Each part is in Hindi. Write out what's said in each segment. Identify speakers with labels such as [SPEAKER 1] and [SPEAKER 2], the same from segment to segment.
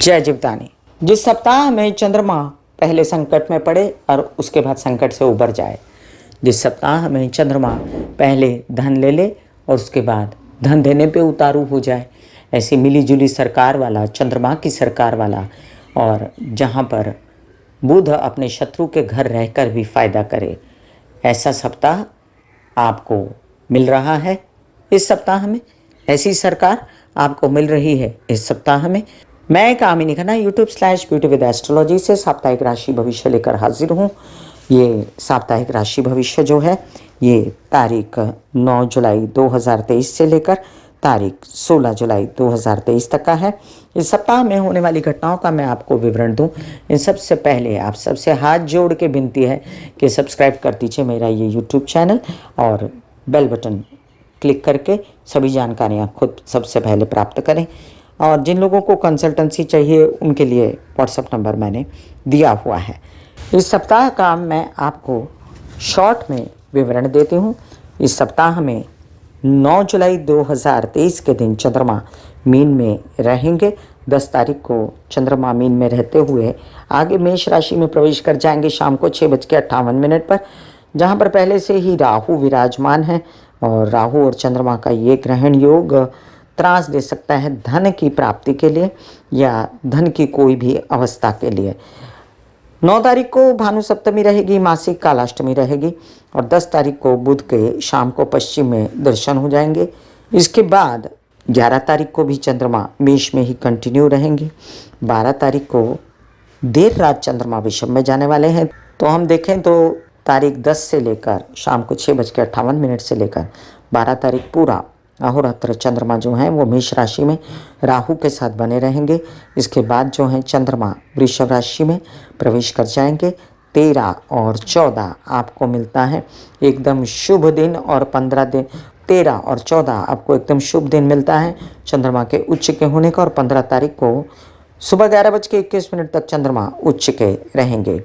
[SPEAKER 1] जय जीवदानी। जिस सप्ताह में चंद्रमा पहले संकट में पड़े और उसके बाद संकट से उबर जाए, जिस सप्ताह में चंद्रमा पहले धन ले ले और उसके बाद धन देने पे उतारू हो जाए, ऐसी मिली जुली सरकार वाला, चंद्रमा की सरकार वाला, और जहाँ पर बुध अपने शत्रु के घर रहकर भी फायदा करे, ऐसा सप्ताह आपको मिल रहा है। इस सप्ताह में ऐसी सरकार आपको मिल रही है। इस सप्ताह में मैं कामिनी खन्ना YouTube/ब्यूटी विद एस्ट्रोलॉजी से साप्ताहिक राशि भविष्य लेकर हाजिर हूँ। ये साप्ताहिक राशि भविष्य जो है ये तारीख 9 जुलाई 2023 से लेकर तारीख 16 जुलाई 2023 तक का है। इस सप्ताह में होने वाली घटनाओं का मैं आपको विवरण दूं, इन सबसे पहले आप सबसे हाथ जोड़ के विनती है कि सब्सक्राइब कर दीजिए मेरा ये YouTube चैनल और बेल बटन क्लिक करके सभी जानकारियां खुद सबसे पहले प्राप्त करें। और जिन लोगों को कंसल्टेंसी चाहिए उनके लिए व्हाट्सएप नंबर मैंने दिया हुआ है। इस सप्ताह का मैं आपको शॉर्ट में विवरण देती हूँ। इस सप्ताह में 9 जुलाई 2023 के दिन चंद्रमा मीन में रहेंगे। 10 तारीख को चंद्रमा मीन में रहते हुए आगे मेष राशि में प्रवेश कर जाएंगे शाम को 6:58 पर, जहाँ पर पहले से ही राहु विराजमान है। और राहु और चंद्रमा का ये ग्रहण योग त्रास दे सकता है धन की प्राप्ति के लिए या धन की कोई भी अवस्था के लिए। 9 तारीख को भानु सप्तमी रहेगी, मासिक कालाष्टमी रहेगी और 10 तारीख को बुध के शाम को पश्चिम में दर्शन हो जाएंगे। इसके बाद 11 तारीख को भी चंद्रमा मेष में ही कंटिन्यू रहेंगे। 12 तारीख को देर रात चंद्रमा विषम में जाने वाले हैं। तो हम देखें तो तारीख 10 से लेकर शाम को 6:58 से लेकर 12 तारीख पूरा अहोरात्र चंद्रमा जो हैं वो मेष राशि में राहु के साथ बने रहेंगे। इसके बाद जो है चंद्रमा वृषभ राशि में प्रवेश कर जाएंगे। 13 और 14 आपको मिलता है एकदम शुभ दिन और 15 दिन 13 और 14 आपको एकदम शुभ दिन मिलता है चंद्रमा के उच्च के होने का। और 15 तारीख को सुबह 11:21 तक चंद्रमा उच्च के रहेंगे।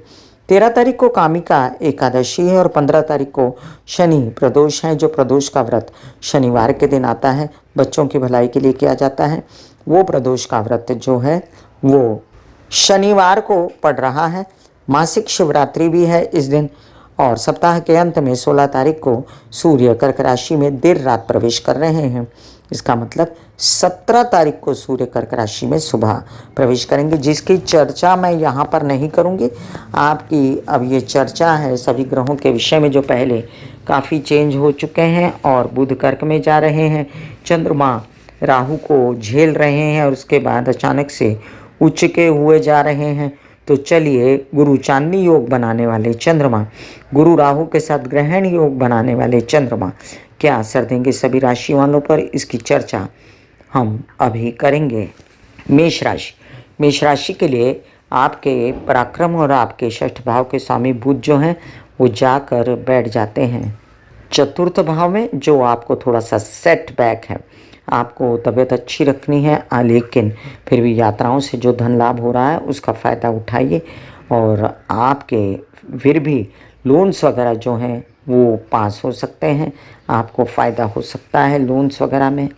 [SPEAKER 1] 13 तारीख को कामिका एकादशी है और 15 तारीख को शनि प्रदोष है। जो प्रदोष का व्रत शनिवार के दिन आता है, बच्चों की भलाई के लिए किया जाता है, वो प्रदोष का व्रत जो है वो शनिवार को पड़ रहा है। मासिक शिवरात्रि भी है इस दिन। और सप्ताह के अंत में 16 तारीख को सूर्य कर्क राशि में देर रात प्रवेश कर रहे हैं। इसका मतलब 17 तारीख को सूर्य कर्क राशि में सुबह प्रवेश करेंगे, जिसकी चर्चा मैं यहाँ पर नहीं करूँगी। आपकी अब ये चर्चा है सभी ग्रहों के विषय में जो पहले काफ़ी चेंज हो चुके हैं और बुध कर्क में जा रहे हैं, चंद्रमा राहु को झेल रहे हैं और उसके बाद अचानक से उच्च के हुए जा रहे हैं। तो चलिए गुरु चांदनी योग बनाने वाले चंद्रमा, गुरु राहु के साथ ग्रहण योग बनाने वाले चंद्रमा क्या असर देंगे सभी राशि वालों पर, इसकी चर्चा हम अभी करेंगे। मेष राशि, मेष राशि के लिए आपके पराक्रम और आपके षष्ठ भाव के स्वामी बुध जो हैं वो जाकर बैठ जाते हैं चतुर्थ भाव में, जो आपको थोड़ा सा सेटबैक है। आपको तबीयत अच्छी रखनी है लेकिन फिर भी यात्राओं से जो धन लाभ हो रहा है उसका फ़ायदा उठाइए। और आपके फिर भी लोन्स वगैरह जो हैं वो पास हो सकते हैं, आपको फ़ायदा हो सकता है लोन्स वगैरह में।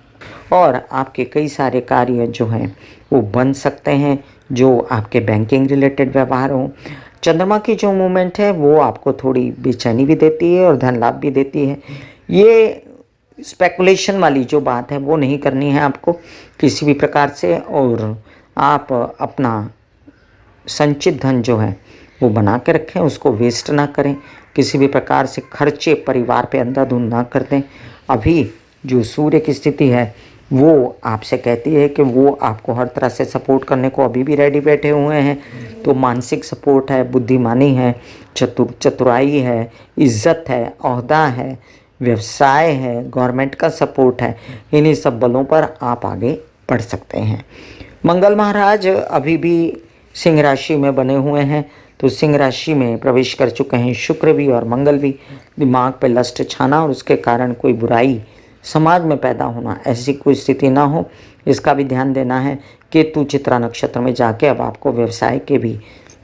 [SPEAKER 1] और आपके कई सारे कार्य जो हैं वो बन सकते हैं जो आपके बैंकिंग रिलेटेड व्यवहार हों। चंद्रमा की जो मूवमेंट है वो आपको थोड़ी बेचैनी भी देती है और धन लाभ भी देती है। ये स्पेकुलेशन वाली जो बात है वो नहीं करनी है आपको किसी भी प्रकार से। और आप अपना संचित धन जो है वो बना के रखें, उसको वेस्ट ना करें, किसी भी प्रकार से खर्चे परिवार पे अंधाधुंध ना कर दें। अभी जो सूर्य की स्थिति है वो आपसे कहती है कि वो आपको हर तरह से सपोर्ट करने को अभी भी रेडी बैठे हुए हैं। तो मानसिक सपोर्ट है, बुद्धिमानी है, चतुराई है, इज्जत है, ओहदा है, व्यवसाय है, गवर्नमेंट का सपोर्ट है, इन्हीं सब बलों पर आप आगे बढ़ सकते हैं। मंगल महाराज अभी भी सिंह राशि में बने हुए हैं, तो सिंह राशि में प्रवेश कर चुके हैं शुक्र भी और मंगल भी। दिमाग पे लस्ट छाना और उसके कारण कोई बुराई समाज में पैदा होना, ऐसी कोई स्थिति ना हो, इसका भी ध्यान देना है। केतु चित्रा नक्षत्र में जाके अब आपको व्यवसाय के भी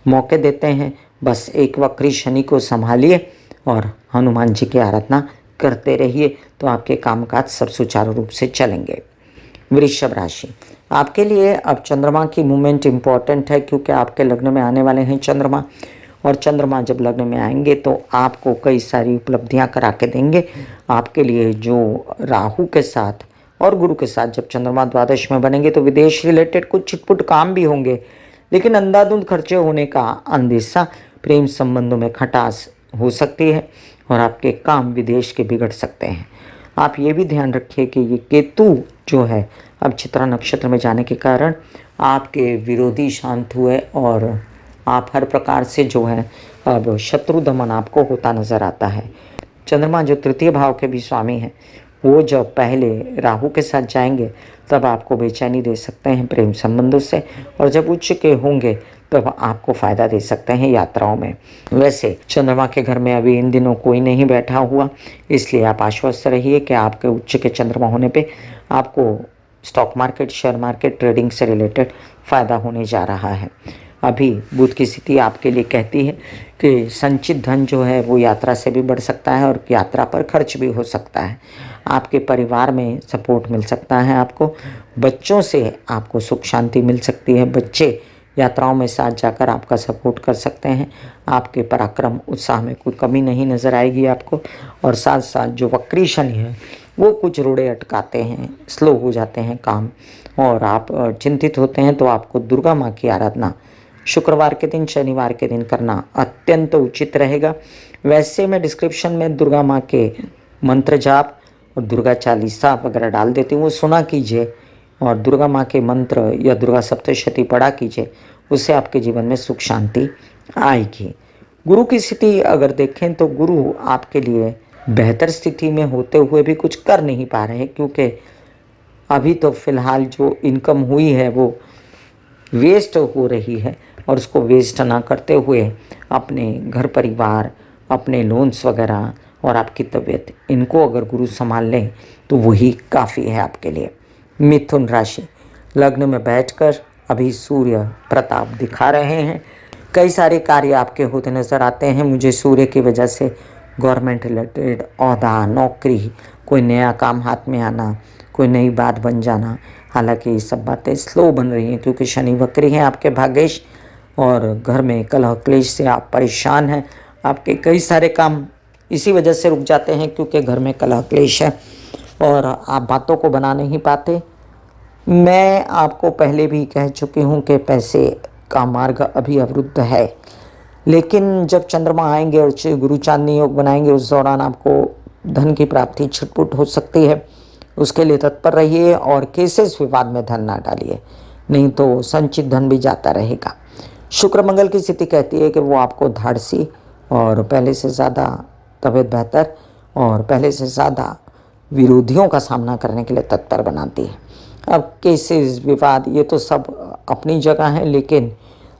[SPEAKER 1] मौके देते हैं। बस एक वक्री शनि को संभालिए और हनुमान जी की आराधना करते रहिए तो आपके कामकाज सब सुचारू रूप से चलेंगे। वृषभ राशि, आपके लिए अब चंद्रमा की मूवमेंट इम्पॉर्टेंट है, क्योंकि आपके लग्न में आने वाले हैं चंद्रमा, और चंद्रमा जब लग्न में आएंगे तो आपको कई सारी उपलब्धियां करा के देंगे। आपके लिए जो राहु के साथ और गुरु के साथ जब चंद्रमा द्वादश में बनेंगे तो विदेश रिलेटेड कुछ छिटपुट काम भी होंगे, लेकिन अंधाधुंध खर्चे होने का अंदेशा, प्रेम संबंधों में खटास हो सकती है और आपके काम विदेश के बिगड़ सकते हैं। आप ये भी ध्यान रखिए कि ये केतु जो है अब चित्रा नक्षत्र में जाने के कारण आपके विरोधी शांत हुए और आप हर प्रकार से जो है अब शत्रु दमन आपको होता नजर आता है। चंद्रमा जो तृतीय भाव के भी स्वामी हैं, वो जब पहले राहु के साथ जाएंगे तब आपको बेचैनी दे सकते हैं प्रेम संबंधों से, और जब उच्च के होंगे तब आपको फ़ायदा दे सकते हैं यात्राओं में। वैसे चंद्रमा के घर में अभी इन दिनों कोई नहीं बैठा हुआ, इसलिए आप आश्वस्त रहिए कि आपके उच्च के चंद्रमा होने पे आपको stock market, share market, trading से रिलेटेड फ़ायदा होने जा रहा है। अभी बुध की स्थिति आपके लिए कहती है कि संचित धन जो है वो यात्रा से भी बढ़ सकता है और यात्रा पर खर्च भी हो सकता है। आपके परिवार में सपोर्ट मिल सकता है, आपको बच्चों से आपको सुख शांति मिल सकती है। बच्चे यात्राओं में साथ जाकर आपका सपोर्ट कर सकते हैं। आपके पराक्रम उत्साह में कोई कमी नहीं नज़र आएगी आपको, और साथ साथ जो वक्री शनि है वो कुछ रोड़े अटकाते हैं, स्लो हो जाते हैं काम, और आप चिंतित होते हैं तो आपको दुर्गा माँ की आराधना शुक्रवार के दिन, शनिवार के दिन करना अत्यंत उचित रहेगा। वैसे मैं डिस्क्रिप्शन में दुर्गा माँ के मंत्र जाप और दुर्गा चालीसा वगैरह डाल देती हूँ, वो सुना कीजिए और दुर्गा माँ के मंत्र या दुर्गा सप्तशती पढ़ा कीजिए, उससे आपके जीवन में सुख शांति आएगी। गुरु की स्थिति अगर देखें तो गुरु आपके लिए बेहतर स्थिति में होते हुए भी कुछ कर नहीं पा रहे, क्योंकि अभी तो फिलहाल जो इनकम हुई है वो वेस्ट हो रही है, और उसको वेस्ट ना करते हुए अपने घर परिवार, अपने लोन्स वगैरह और आपकी तबीयत, इनको अगर गुरु संभाल लें तो वही काफ़ी है आपके लिए। मिथुन राशि, लग्न में बैठकर अभी सूर्य प्रताप दिखा रहे हैं। कई सारे कार्य आपके होते नज़र आते हैं। मुझे सूर्य की वजह से गवर्नमेंट रिलेटेड ओहदा, नौकरी, कोई नया काम हाथ में आना, कोई नई बात बन जाना, हालांकि ये सब बातें स्लो बन रही हैं क्योंकि शनि वक्री हैं आपके भाग्येश, और घर में कलह क्लेश से आप परेशान हैं। आपके कई सारे काम इसी वजह से रुक जाते हैं क्योंकि घर में कलह क्लेश है और आप बातों को बना नहीं पाते। मैं आपको पहले भी कह चुकी हूँ कि पैसे का मार्ग अभी अवरुद्ध है, लेकिन जब चंद्रमा आएंगे और गुरु चांदनी योग बनाएंगे उस दौरान आपको धन की प्राप्ति छिटपुट हो सकती है। उसके लिए तत्पर रहिए और केसेस विवाद में धन ना डालिए, नहीं तो संचित धन भी जाता रहेगा। शुक्र मंगल की स्थिति कहती है कि वो आपको धाड़सी और पहले से ज़्यादा तबीयत बेहतर और पहले से ज़्यादा विरोधियों का सामना करने के लिए तत्पर बनाती है। अब केसेस विवाद ये तो सब अपनी जगह हैं, लेकिन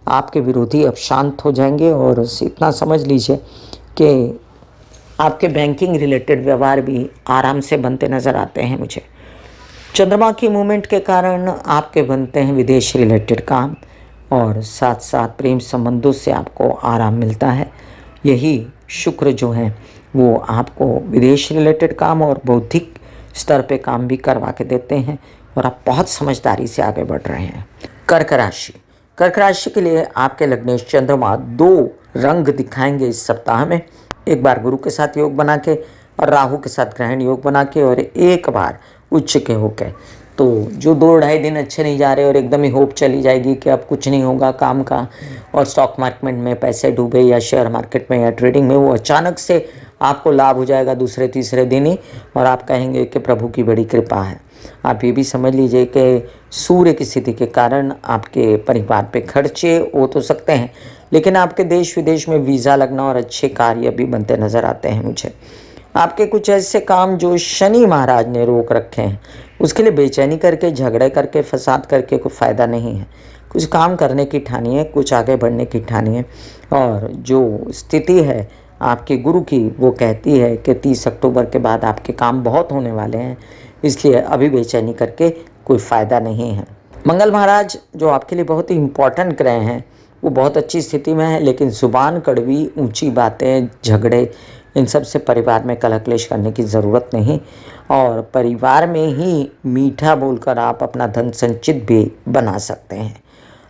[SPEAKER 1] आपके विरोधी अब शांत हो जाएंगे, और इतना समझ लीजिए कि आपके बैंकिंग रिलेटेड व्यवहार भी आराम से बनते नज़र आते हैं मुझे। चंद्रमा की मूवमेंट के कारण आपके बनते हैं विदेश रिलेटेड काम, और साथ साथ प्रेम संबंधों से आपको आराम मिलता है। यही शुक्र जो है वो आपको विदेश रिलेटेड काम और बौद्धिक स्तर पे काम भी करवा के देते हैं, और आप बहुत समझदारी से आगे बढ़ रहे हैं। कर्क राशि, कर्क राशि के लिए आपके लग्नेश चंद्रमा 2 रंग दिखाएंगे इस सप्ताह में। एक बार गुरु के साथ योग बना के और राहु के साथ ग्रहण योग बना के, और एक बार उच्च के होके। तो जो 2-2.5 दिन अच्छे नहीं जा रहे और एकदम ही होप चली जाएगी कि अब कुछ नहीं होगा काम का, और स्टॉक मार्केट में पैसे डूबे या शेयर मार्केट में या ट्रेडिंग में, वो अचानक से आपको लाभ हो जाएगा दूसरे तीसरे दिन ही, और आप कहेंगे कि प्रभु की बड़ी कृपा है। आप ये भी समझ लीजिए कि सूर्य की स्थिति के कारण आपके परिवार पे खर्चे हो तो सकते हैं, लेकिन आपके देश विदेश में वीज़ा लगना और अच्छे कार्य भी बनते नज़र आते हैं मुझे। आपके कुछ ऐसे काम जो शनि महाराज ने रोक रखे हैं, उसके लिए बेचैनी करके, झगड़े करके, फसाद करके कोई फ़ायदा नहीं है। कुछ काम करने की ठानी है, कुछ आगे बढ़ने की ठानी है, और जो स्थिति है आपके गुरु की वो कहती है कि 30 अक्टूबर के बाद आपके काम बहुत होने वाले हैं, इसलिए अभी बेचैनी करके कोई फ़ायदा नहीं है। मंगल महाराज जो आपके लिए बहुत ही इम्पॉर्टेंट ग्रह हैं, वो बहुत अच्छी स्थिति में है, लेकिन ज़ुबान कड़वी, ऊंची बातें, झगड़े, इन सब से परिवार में कलह क्लेश करने की ज़रूरत नहीं। और परिवार में ही मीठा बोलकर आप अपना धन संचित भी बना सकते हैं।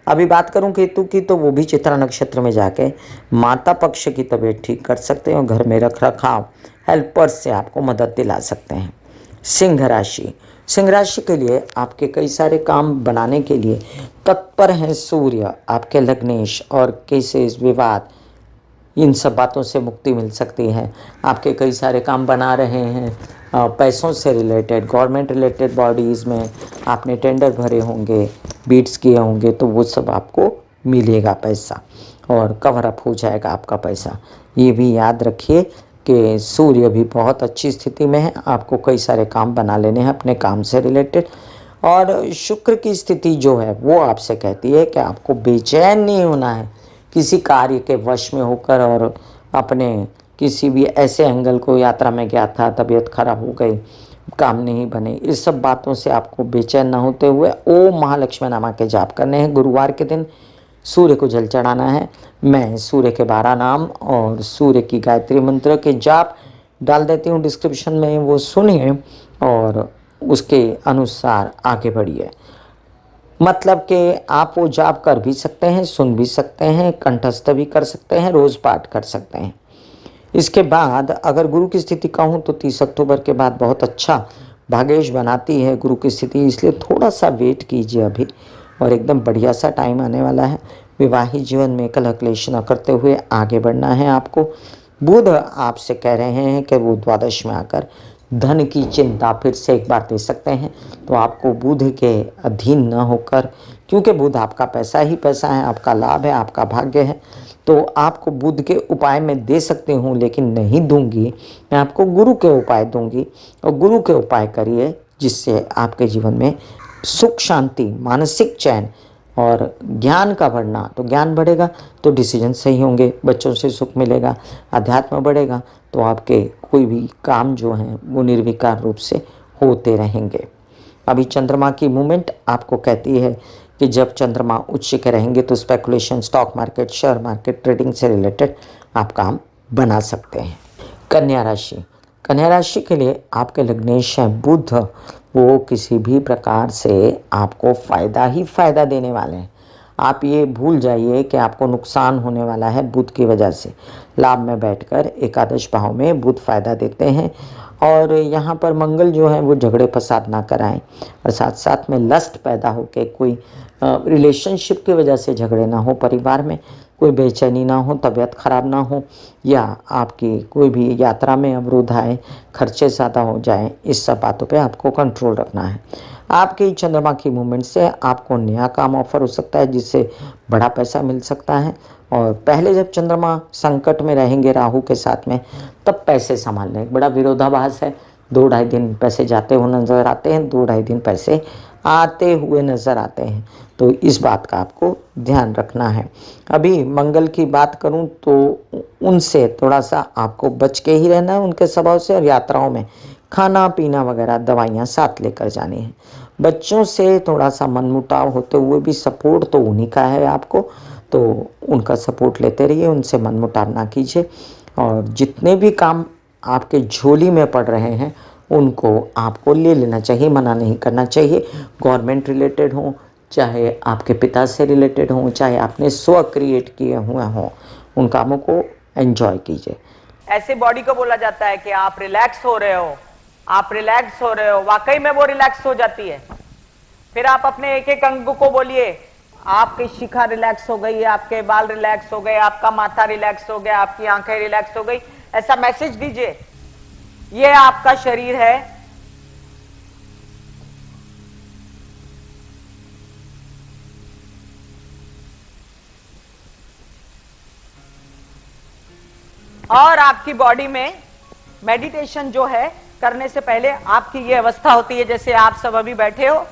[SPEAKER 1] अभी बात करूं केतु की, तो वो भी चित्रा नक्षत्र में जाके माता पक्ष की तबीयत ठीक कर सकते हैं और घर में रख रखाव हेल्पर्स से आपको मदद दिला सकते हैं। सिंह राशि, सिंह राशि के लिए आपके कई सारे काम बनाने के लिए तत्पर हैं सूर्य। आपके लग्नेश और केसेस विवाद, इन सब बातों से मुक्ति मिल सकती है। आपके कई सारे काम बना रहे हैं पैसों से रिलेटेड, गवर्नमेंट रिलेटेड बॉडीज़ में आपने टेंडर भरे होंगे, बीट्स किए होंगे, तो वो सब आपको मिलेगा पैसा और कवर अप हो जाएगा आपका पैसा। ये भी याद रखिए कि सूर्य भी बहुत अच्छी स्थिति में है, आपको कई सारे काम बना लेने हैं अपने काम से रिलेटेड। और शुक्र की स्थिति जो है वो आपसे कहती है कि आपको बेचैन नहीं होना है किसी कार्य के वश में होकर, और अपने किसी भी ऐसे एंगल को, यात्रा में गया था तबीयत खराब हो गई, काम नहीं बने, इस सब बातों से आपको बेचैन न होते हुए ओम महालक्ष्मी नामा के जाप करने हैं। गुरुवार के दिन सूर्य को जल चढ़ाना है। मैं सूर्य के 12 नाम और सूर्य की गायत्री मंत्र के जाप डाल देती हूँ डिस्क्रिप्शन में, वो सुनिए और उसके अनुसार आगे बढ़िए। मतलब कि आप वो जाप कर भी सकते हैं, सुन भी सकते हैं, कंठस्थ भी कर सकते हैं, रोज़ पाठ कर सकते हैं। इसके बाद अगर गुरु की स्थिति कहूँ तो 30 अक्टूबर के बाद बहुत अच्छा भाग्येश बनाती है गुरु की स्थिति, इसलिए थोड़ा सा वेट कीजिए अभी, और एकदम बढ़िया सा टाइम आने वाला है। विवाहित जीवन में कलह क्लेश न करते हुए आगे बढ़ना है आपको। बुध आपसे कह रहे हैं कि वो द्वादश में आकर धन की चिंता फिर से एक बार दे सकते हैं, तो आपको बुध के अधीन न होकर, क्योंकि बुध आपका पैसा ही पैसा है, आपका लाभ है, आपका भाग्य है, तो आपको बुध के उपाय मैं दे सकती हूँ लेकिन नहीं दूंगी, मैं आपको गुरु के उपाय दूंगी, और गुरु के उपाय करिए जिससे आपके जीवन में सुख शांति, मानसिक चैन और ज्ञान का बढ़ना, तो ज्ञान बढ़ेगा तो डिसीजन सही होंगे, बच्चों से सुख मिलेगा, अध्यात्म बढ़ेगा, तो आपके कोई भी काम जो हैं वो निर्विकार रूप से होते रहेंगे। अभी चंद्रमा की मूवमेंट आपको कहती है कि जब चंद्रमा उच्च के रहेंगे तो speculation, stock market, share market, trading से रिलेटेड आप काम बना सकते हैं। कन्या राशि, कन्या राशि के लिए आपके लग्नेश हैं बुध, वो किसी भी प्रकार से आपको फ़ायदा ही फ़ायदा देने वाले हैं। आप ये भूल जाइए कि आपको नुकसान होने वाला है बुध की वजह से। लाभ में बैठकर एकादश भाव में बुध फायदा देते हैं, और यहाँ पर मंगल जो है वो झगड़े फसाद ना कराएं, और साथ साथ में लस्ट पैदा होकर कोई रिलेशनशिप की वजह से झगड़े ना हो, परिवार में कोई बेचैनी ना हो, तबीयत खराब ना हो, या आपकी कोई भी यात्रा में अवरोध आए, खर्चे ज़्यादा हो जाएं, इस सब बातों पे आपको कंट्रोल रखना है। आपकी चंद्रमा की मूवमेंट से आपको नया काम ऑफर हो सकता है जिससे बड़ा पैसा मिल सकता है, और पहले जब चंद्रमा संकट में रहेंगे राहु के साथ में, तब पैसे संभालने एक बड़ा विरोधाभास है। 2-2.5 दिन पैसे जाते हुए नज़र आते हैं, 2-2.5 दिन पैसे आते हुए नज़र आते हैं, तो इस बात का आपको ध्यान रखना है। अभी मंगल की बात करूं तो उनसे थोड़ा सा आपको बच के ही रहना है, उनके स्वभाव से, और यात्राओं में खाना पीना वगैरह दवाइयाँ साथ लेकर जानी है। बच्चों से थोड़ा सा मनमुटाव होते हुए भी सपोर्ट तो उन्हीं का है आपको, तो उनका सपोर्ट लेते रहिए, उनसे मनमुटाव ना कीजिए, और जितने भी काम आपके झोली में पड़ रहे हैं उनको आपको ले लेना चाहिए, मना नहीं करना चाहिए। गवर्नमेंट रिलेटेड हो, चाहे आपके पिता से रिलेटेड हो, चाहे आपने स्व क्रिएट किए हुए हों, उन कामों को एंजॉय कीजिए।
[SPEAKER 2] ऐसे बॉडी को बोला जाता है कि आप रिलैक्स हो रहे हो, आप रिलैक्स हो रहे हो, वाकई में वो रिलैक्स हो जाती है। फिर आप अपने एक एक अंग को बोलिए, आपकी शिखा रिलैक्स हो गई, आपके बाल रिलैक्स हो गए, आपका माथा रिलैक्स हो गया, आपकी आंखें रिलैक्स हो गई, ऐसा मैसेज दीजिए। ये आपका शरीर है, और आपकी बॉडी में मेडिटेशन जो है करने से पहले आपकी ये अवस्था होती है जैसे आप सब अभी बैठे हो,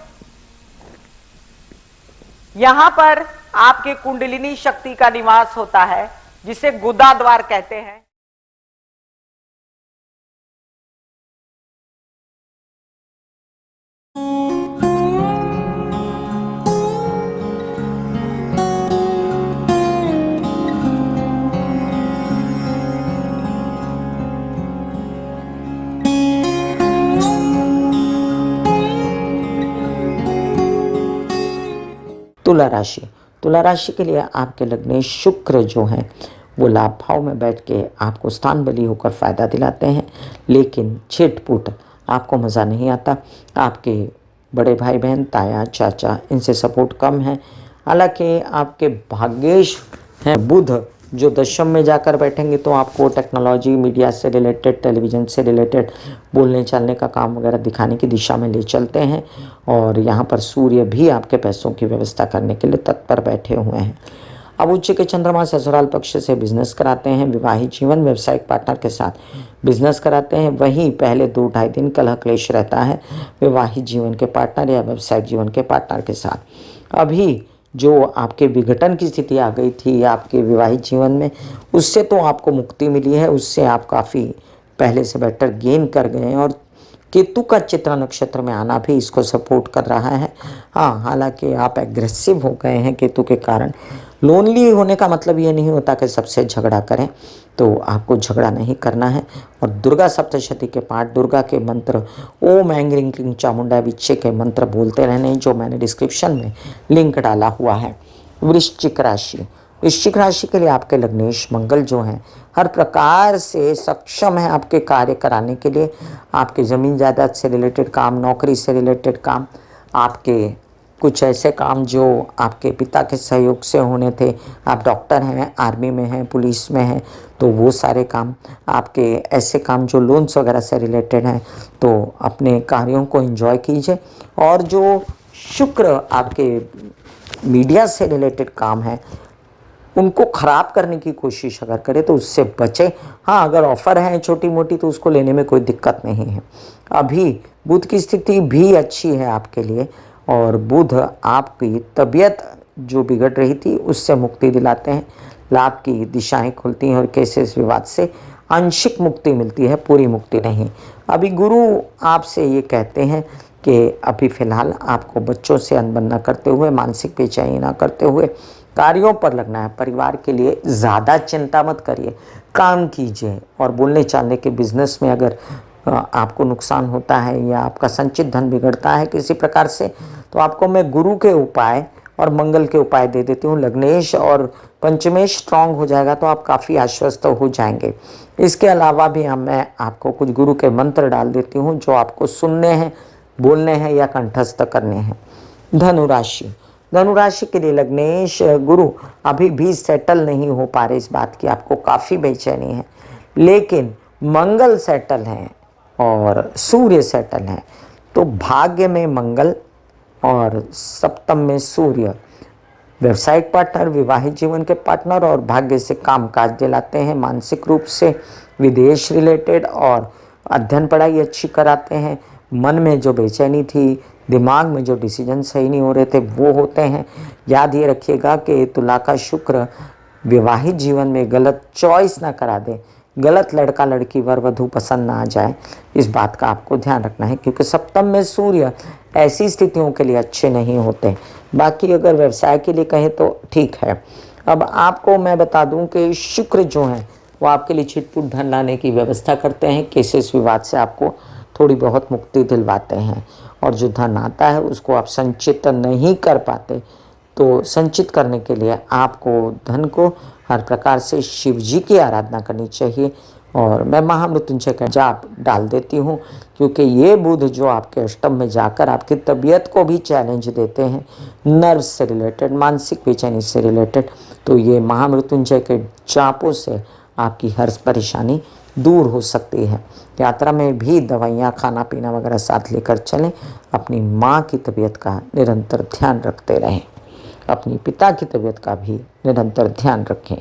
[SPEAKER 2] यहां पर आपके कुंडलिनी शक्ति का निवास होता है जिसे गुदा द्वार कहते हैं।
[SPEAKER 1] तुला राशि के लिए आपके लग्न शुक्र जो हैं वो लाभ भाव में बैठ के आपको स्थान बली होकर फायदा दिलाते हैं, लेकिन छिटपुट आपको मज़ा नहीं आता। आपके बड़े भाई बहन, ताया, चाचा, इनसे सपोर्ट कम है। हालांकि आपके भाग्येश हैं बुध जो दशम में जाकर बैठेंगे तो आपको टेक्नोलॉजी, मीडिया से रिलेटेड, टेलीविज़न से रिलेटेड बोलने चालने का काम वगैरह दिखाने की दिशा में ले चलते हैं। और यहाँ पर सूर्य भी आपके पैसों की व्यवस्था करने के लिए तत्पर बैठे हुए हैं। अब उच्च के चंद्रमा ससुराल पक्ष से बिजनेस कराते हैं, विवाहित जीवन व्यवसायिक पार्टनर के साथ बिजनेस कराते हैं। वहीं पहले 2-2.5 दिन कलह क्लेश रहता है विवाहित जीवन के पार्टनर या व्यवसायिक जीवन के पार्टनर के साथ। अभी जो आपके विघटन की स्थिति आ गई थी आपके विवाहित जीवन में, उससे तो आपको मुक्ति मिली है, उससे आप काफ़ी पहले से बेटर गेन कर गए हैं। और केतु का चित्रा नक्षत्र में आना भी इसको सपोर्ट कर रहा है। हाँ, हालांकि आप एग्रेसिव हो गए हैं केतु के कारण। लोनली होने का मतलब ये नहीं होता कि सबसे झगड़ा करें, तो आपको झगड़ा नहीं करना है। और दुर्गा सप्तशती के पाठ, दुर्गा के मंत्र, ओम ऐं ह्रीं क्लीं चामुंडा विच्चे के मंत्र बोलते रहने, जो मैंने डिस्क्रिप्शन में लिंक डाला हुआ है। वृश्चिक राशि के लिए आपके लग्नेश मंगल जो हैं हर प्रकार से सक्षम है आपके कार्य कराने के लिए। आपके ज़मीन जायदाद से रिलेटेड काम, नौकरी से रिलेटेड काम, आपके कुछ ऐसे काम जो आपके पिता के सहयोग से होने थे, आप डॉक्टर हैं, आर्मी में हैं, पुलिस में हैं, तो वो सारे काम, आपके ऐसे काम जो लोन्स वगैरह से रिलेटेड हैं, तो अपने कार्यों को एंजॉय कीजिए। और जो शुक्र आपके मीडिया से रिलेटेड काम है उनको ख़राब करने की कोशिश अगर करे तो उससे बचे। हाँ, अगर ऑफ़र है छोटी मोटी तो उसको लेने में कोई दिक्कत नहीं है। अभी बुध की स्थिति भी अच्छी है आपके लिए, और बुध आपकी तबीयत जो बिगड़ रही थी उससे मुक्ति दिलाते हैं। लाभ की दिशाएं खुलती हैं और केसेस विवाद से आंशिक मुक्ति मिलती है, पूरी मुक्ति नहीं। अभी गुरु आपसे ये कहते हैं कि अभी फ़िलहाल आपको बच्चों से अनबन न करते हुए, मानसिक बेचैनी न करते हुए कार्यों पर लगना है। परिवार के लिए ज़्यादा चिंता मत करिए, काम कीजिए। और बोलने चालने के बिजनेस में अगर आपको नुकसान होता है या आपका संचित धन बिगड़ता है किसी प्रकार से, तो आपको मैं गुरु के उपाय और मंगल के उपाय दे देती हूँ। लग्नेश और पंचमेश स्ट्रांग हो जाएगा तो आप काफ़ी आश्वस्त हो जाएंगे। इसके अलावा भी मैं आपको कुछ गुरु के मंत्र डाल देती हूँ जो आपको सुनने हैं, बोलने हैं या कंठस्थ करने हैं। धनुराशि के लिए लग्नेश गुरु अभी भी सेटल नहीं हो पा रहे, इस बात की आपको काफ़ी बेचैनी है, लेकिन मंगल सेटल हैं और सूर्य सेटल हैं। तो भाग्य में मंगल और सप्तम में सूर्य व्यवसायिक पार्टनर, विवाहित जीवन के पार्टनर, और भाग्य से कामकाज दिलाते हैं, मानसिक रूप से विदेश रिलेटेड, और अध्ययन पढ़ाई अच्छी कराते हैं। मन में जो बेचैनी थी, दिमाग में जो डिसीजन सही नहीं हो रहे थे वो होते हैं। याद ये रखिएगा कि तुला का शुक्र विवाहित जीवन में गलत चॉइस ना करा दे, गलत लड़का लड़की वर वधू पसंद ना आ जाए, इस बात का आपको ध्यान रखना है, क्योंकि सप्तम में सूर्य ऐसी स्थितियों के लिए अच्छे नहीं होते। बाकी अगर व्यवसाय के लिए कहें तो ठीक है। अब आपको मैं बता दूं कि शुक्र जो हैं वो आपके लिए छिटपुट धन लाने की व्यवस्था करते हैं, केसेस विवाद से आपको थोड़ी बहुत मुक्ति दिलवाते हैं। और जो धन आता है उसको आप संचित नहीं कर पाते, तो संचित करने के लिए आपको धन को हर प्रकार से शिव जी की आराधना करनी चाहिए। और मैं महामृत्युंजय का जाप डाल देती हूँ, क्योंकि ये बुध जो आपके अष्टम में जाकर आपकी तबीयत को भी चैलेंज देते हैं, नर्व्स से रिलेटेड, मानसिक बेचैनी से रिलेटेड, तो ये महामृत्युंजय के जापों से आपकी हर परेशानी दूर हो सकती है। यात्रा में भी दवाइयाँ, खाना पीना वगैरह साथ लेकर चलें। अपनी माँ की तबीयत का निरंतर ध्यान रखते रहें, अपनी पिता की तबीयत का भी निरंतर ध्यान रखें।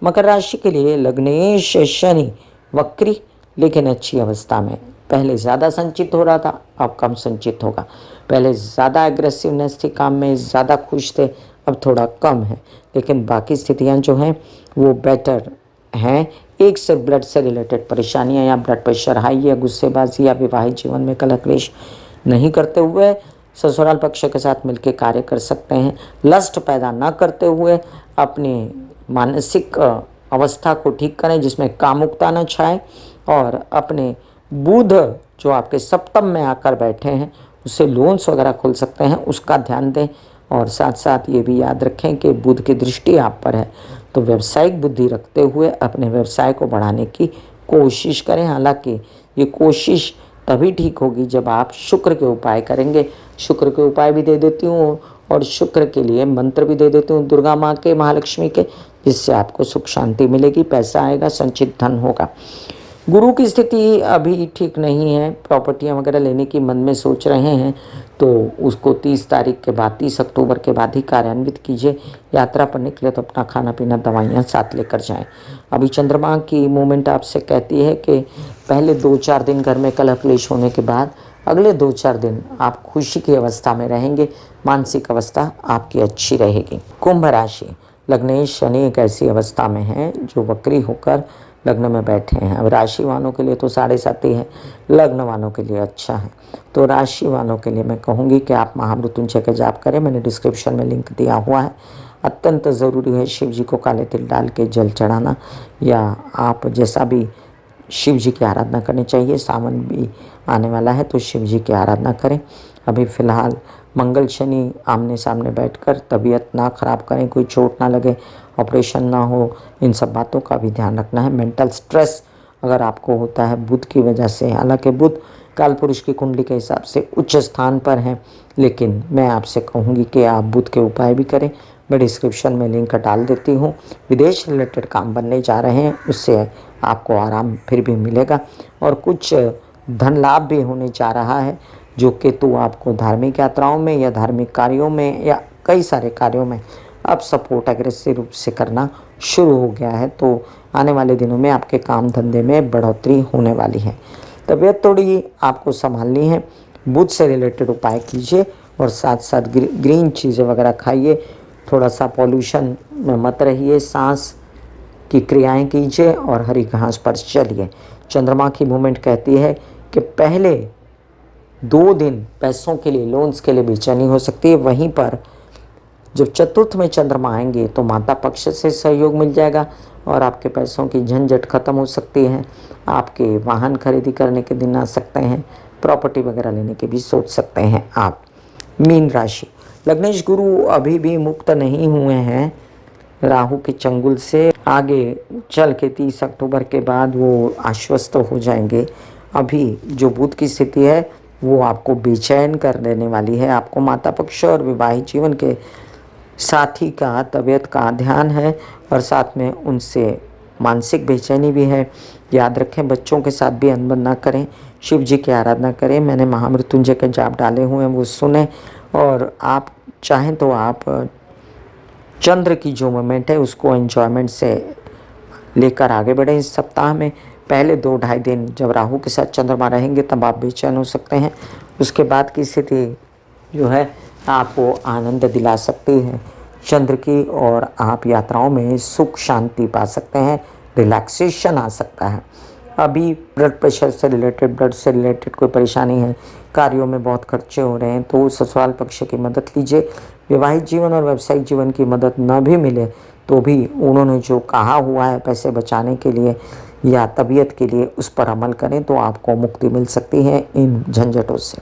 [SPEAKER 1] मकर राशि के लिए लग्नेश शनि वक्री लेकिन अच्छी अवस्था में। पहले ज़्यादा संचित हो रहा था, अब कम संचित होगा। पहले ज़्यादा एग्रेसिवनेस थी, काम में ज़्यादा खुश थे, अब थोड़ा कम है, लेकिन बाकी स्थितियां जो हैं वो बेटर हैं। एक से ब्लड से रिलेटेड परेशानियां या ब्लड प्रेशर हाई या गुस्सेबाजी या विवाहित जीवन में कलह क्लेश नहीं करते हुए ससुराल पक्ष के साथ मिलकर कार्य कर सकते हैं। लस्ट पैदा न करते हुए अपनी मानसिक अवस्था को ठीक करें जिसमें कामुकता न छाए, और अपने बुध जो आपके सप्तम में आकर बैठे हैं उससे लोन्स वगैरह खुल सकते हैं, उसका ध्यान दें। और साथ साथ ये भी याद रखें कि बुध की दृष्टि आप पर है, तो व्यावसायिक बुद्धि रखते हुए अपने व्यवसाय को बढ़ाने की कोशिश करें। हालांकि ये कोशिश तभी ठीक होगी जब आप शुक्र के उपाय करेंगे। शुक्र के उपाय भी दे देती हूँ और शुक्र के लिए मंत्र भी दे देती हूँ दुर्गा माँ के, महालक्ष्मी के, जिससे आपको सुख शांति मिलेगी, पैसा आएगा, संचित धन होगा। गुरु की स्थिति अभी ठीक नहीं है, प्रॉपर्टियां वगैरह लेने की मन में सोच रहे हैं तो उसको 30 तारीख के बाद, 30 अक्टूबर के बाद ही कार्यान्वित कीजिए। यात्रा पर निकले तो अपना खाना पीना दवाइयाँ साथ लेकर जाएं। अभी चंद्रमा की मूवमेंट आपसे कहती है कि पहले 2-4 दिन घर में कलह क्लेश होने के बाद अगले 2-4 दिन आप खुशी की अवस्था में रहेंगे, मानसिक अवस्था आपकी अच्छी रहेगी। कुंभ राशि, लग्नेश शनि एक ऐसी अवस्था में है जो वक्री होकर लग्न में बैठे हैं। अब राशि वालों के लिए तो 7.5 ही है, लग्न वालों के लिए अच्छा है। तो राशि वालों के लिए मैं कहूँगी कि आप महामृत्युंजय का जाप करें, मैंने डिस्क्रिप्शन में लिंक दिया हुआ है। अत्यंत ज़रूरी है शिव जी को काले तिल डाल के जल चढ़ाना, या आप जैसा भी शिव जी की आराधना करनी चाहिए। सावन भी आने वाला है तो शिव जी की आराधना करें। अभी फ़िलहाल मंगल शनि आमने सामने बैठकर तबीयत ना ख़राब करें, कोई चोट ना लगे, ऑपरेशन ना हो, इन सब बातों का भी ध्यान रखना है। मेंटल स्ट्रेस अगर आपको होता है बुध की वजह से, हालांकि बुध काल पुरुष की कुंडली के हिसाब से उच्च स्थान पर है, लेकिन मैं आपसे कहूँगी कि आप बुध के उपाय भी करें। मैं डिस्क्रिप्शन में लिंक डाल देती हूँ। विदेश रिलेटेड काम बनने जा रहे हैं, उससे आपको आराम फिर भी मिलेगा और कुछ धन लाभ भी होने जा रहा है, जो केतु आपको धार्मिक यात्राओं में या धार्मिक कार्यों में या कई सारे कार्यों में अब सपोर्ट अग्रेसिव रूप से करना शुरू हो गया है। तो आने वाले दिनों में आपके काम धंधे में बढ़ोतरी होने वाली है। तबीयत थोड़ी आपको संभालनी है, बुध से रिलेटेड उपाय कीजिए और साथ साथ ग्रीन चीज़ें वगैरह खाइए। थोड़ा सा पॉल्यूशन में मत रहिए, सांस की क्रियाएं कीजिए और हरी घास पर चलिए। चंद्रमा की मूवमेंट कहती है कि पहले 2 दिन पैसों के लिए, लोन्स के लिए बेचैनी हो सकती है। वहीं पर जब चतुर्थ में चंद्रमा आएंगे तो माता पक्ष से सहयोग मिल जाएगा और आपके पैसों की झंझट खत्म हो सकती है। आपके वाहन खरीदी करने के दिन आ सकते हैं, प्रॉपर्टी वगैरह लेने के भी सोच सकते हैं आप। मीन राशि, लग्नेश गुरु अभी भी मुक्त नहीं हुए हैं राहु के चंगुल से। आगे चल के 30 अक्टूबर के बाद वो आश्वस्त हो जाएंगे। अभी जो बुध की स्थिति है वो आपको बेचैन कर देने वाली है। आपको माता पक्ष और विवाहित जीवन के साथी का तबीयत का ध्यान है और साथ में उनसे मानसिक बेचैनी भी है। याद रखें बच्चों के साथ भी अनबन ना करें, शिव जी की आराधना करें। मैंने महामृत्युंजय के जाप डाले हुए हैं, वो सुने। और आप चाहें तो आप चंद्र की जो मोमेंट है उसको एंजॉयमेंट से लेकर आगे बढ़ें। इस सप्ताह में पहले 2-2.5 दिन जब राहु के साथ चंद्रमा रहेंगे तब आप बेचैन हो सकते हैं। उसके बाद की स्थिति जो है आपको आनंद दिला सकती है चंद्र की, और आप यात्राओं में सुख शांति पा सकते हैं, रिलैक्सेशन आ सकता है। अभी ब्लड प्रेशर से रिलेटेड, ब्लड से रिलेटेड कोई परेशानी है, कार्यों में बहुत खर्चे हो रहे हैं तो ससुराल पक्ष की मदद लीजिए। विवाहित जीवन और व्यावसायिक जीवन की मदद न भी मिले तो भी उन्होंने जो कहा हुआ है पैसे बचाने के लिए या तबीयत के लिए, उस पर अमल करें तो आपको मुक्ति मिल सकती है इन झंझटों से।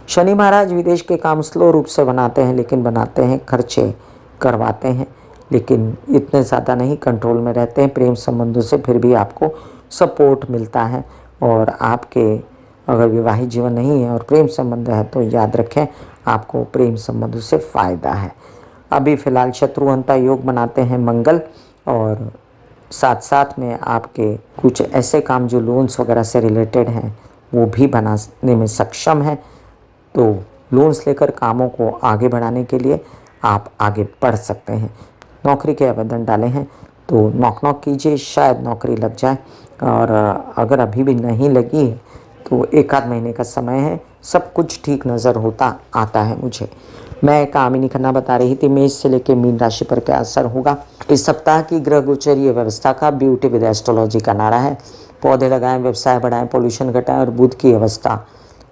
[SPEAKER 1] शनि महाराज विदेश के काम स्लो रूप से बनाते हैं, लेकिन बनाते हैं, खर्चे करवाते हैं, लेकिन इतने ज़्यादा नहीं, कंट्रोल में रहते हैं। प्रेम संबंधों से फिर भी आपको सपोर्ट मिलता है। और आपके अगर विवाहित जीवन नहीं है और प्रेम संबंध है तो याद रखें आपको प्रेम संबंधों से फ़ायदा है। अभी फ़िलहाल शत्रुहंता योग बनाते हैं मंगल, और साथ साथ में आपके कुछ ऐसे काम जो लोन्स वगैरह से रिलेटेड हैं वो भी बनाने में सक्षम है। तो लोन्स लेकर कामों को आगे बढ़ाने के लिए आप आगे बढ़ सकते हैं। नौकरी के आवेदन डाले हैं तो नॉक कीजिए, शायद नौकरी लग जाए। और अगर अभी भी नहीं लगी है तो 1-8 महीने का समय है, सब कुछ ठीक नज़र होता आता है मुझे। मैं कामिनी खन्ना बता रही थी मेष से लेकर मीन राशि पर क्या असर होगा। इस सप्ताह की ग्रह गोचरीय व्यवस्था का ब्यूटी विद एस्ट्रोलॉजी का नारा है। पौधे लगाएं, व्यवसाय बढ़ाएं, पोल्यूशन घटाएं और बुध की अवस्था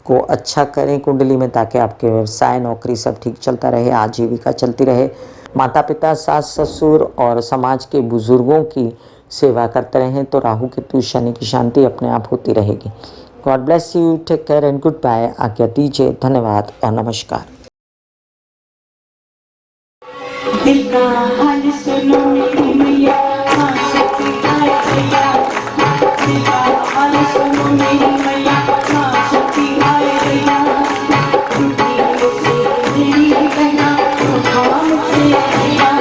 [SPEAKER 1] को अच्छा करें कुंडली में, ताकि आपके व्यवसाय, नौकरी सब ठीक चलता रहे, आजीविका चलती रहे। माता पिता, सास ससुर और समाज के बुजुर्गों की सेवा करते रहें तो राहु केतु शनि की शांति अपने आप होती रहेगी। God bless you, take care and good bye. आज्ञा दीजिए, धन्यवाद और नमस्कार।
[SPEAKER 3] दिल का हाल सुनो मेरी मैया, हाँ सच्ची हाय भैया। दिल का हाल सुनो मेरी मैया, हाँ सच्ची हाय भैया। टूटी से मेरी बहना, हाँ मुझसे भैया।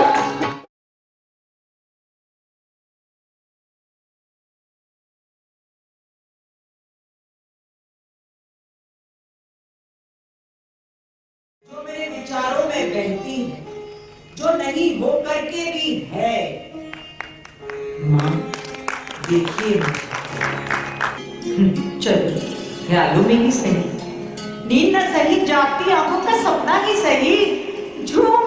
[SPEAKER 4] जो मेरे विचारों में बहती है, जो नहीं हो करके भी है। माँ देखिए चलो ख्यालों में ही सही, नींद न सही, जागती आंखों का सपना ही सही, झूम